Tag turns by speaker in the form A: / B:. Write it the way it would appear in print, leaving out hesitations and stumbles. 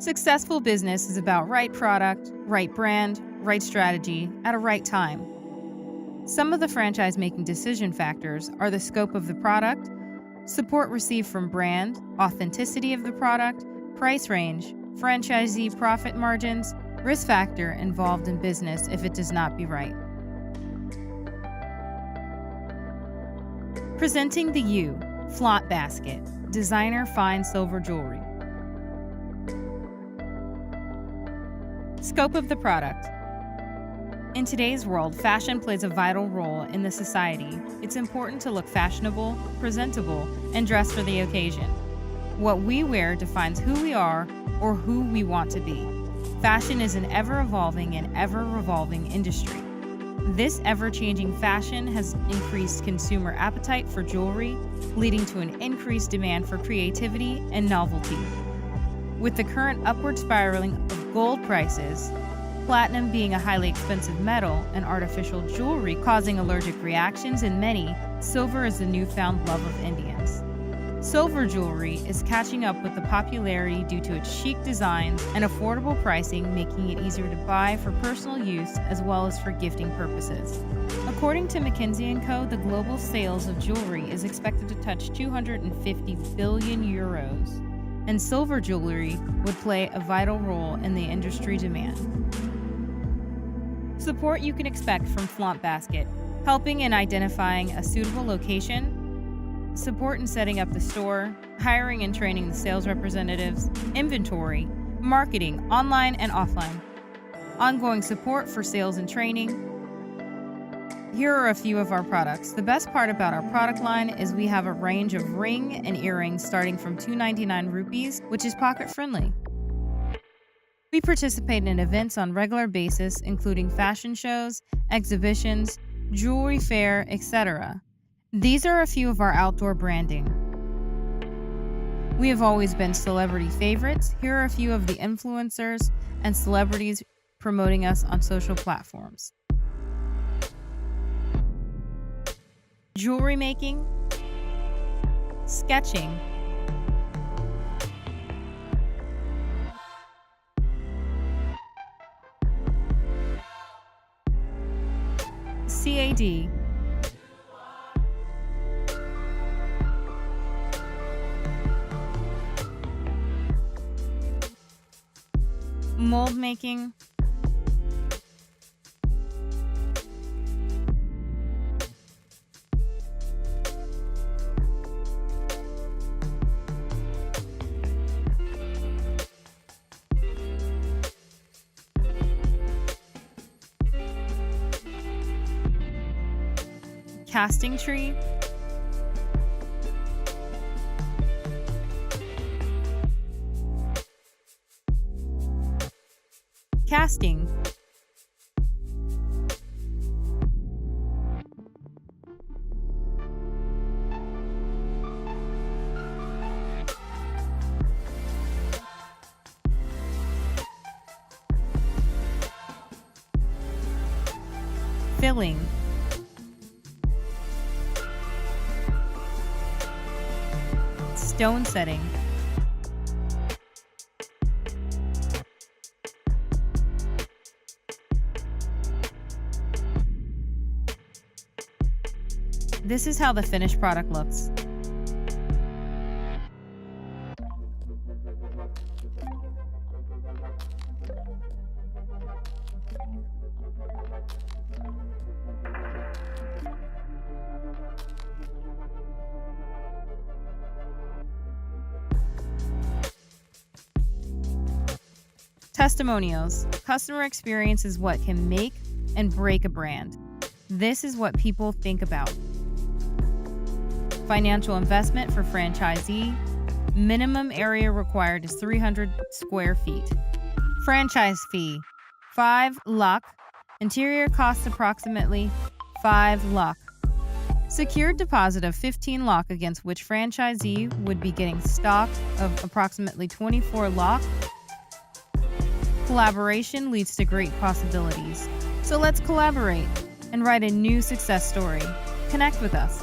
A: Successful business is about right product, right brand, right strategy at a right time. Some of the franchise making decision factors are the scope of the product, support received from brand, authenticity of the product, price range, franchisee profit margins, risk factor involved in business if it does not be right. Presenting the U, Flaunt Basket, designer fine silver jewelry. Scope of the product. In today's world, fashion plays a vital role in the society. It's important to look fashionable, presentable, and dress for the occasion. What we wear defines who we are or who we want to be. Fashion is an ever-evolving and ever-revolving industry. This ever-changing fashion has increased consumer appetite for jewelry, leading to an increased demand for creativity and novelty. With the current upward spiraling of gold prices, platinum being a highly expensive metal, and artificial jewelry causing allergic reactions in many, silver is the newfound love of Indians. Silver jewelry is catching up with the popularity due to its chic designs and affordable pricing, making it easier to buy for personal use as well as for gifting purposes. According to McKinsey & Co., the global sales of jewelry is expected to touch 250 billion euros, and silver jewelry would play a vital role in the industry demand. Support you can expect from Flaunt Basket: helping in identifying a suitable location, support in setting up the store, hiring and training the sales representatives, inventory, marketing, online and offline, ongoing support for sales and training. Here are a few of our products. The best part about our product line is we have a range of ring and earrings starting from 299 rupees, which is pocket friendly. We participate in events on a regular basis, including fashion shows, exhibitions, jewelry fair, etc. These are a few of our outdoor branding. We have always been celebrity favorites. Here are a few of the influencers and celebrities promoting us on social platforms. Jewelry making, sketching, CAD, mold making, casting tree, casting, filling, stone setting, this is how the finished product looks. Testimonials. Customer experience is what can make and break a brand. This is what people think about. Financial investment for franchisee. Minimum area required is 300 square feet. Franchise fee, 5 lakh. Interior costs approximately 5 lakh. Secured deposit of 15 lakh, against which franchisee would be getting stock of approximately 24 lakh. Collaboration leads to great possibilities. So let's collaborate and write a new success story. Connect with us.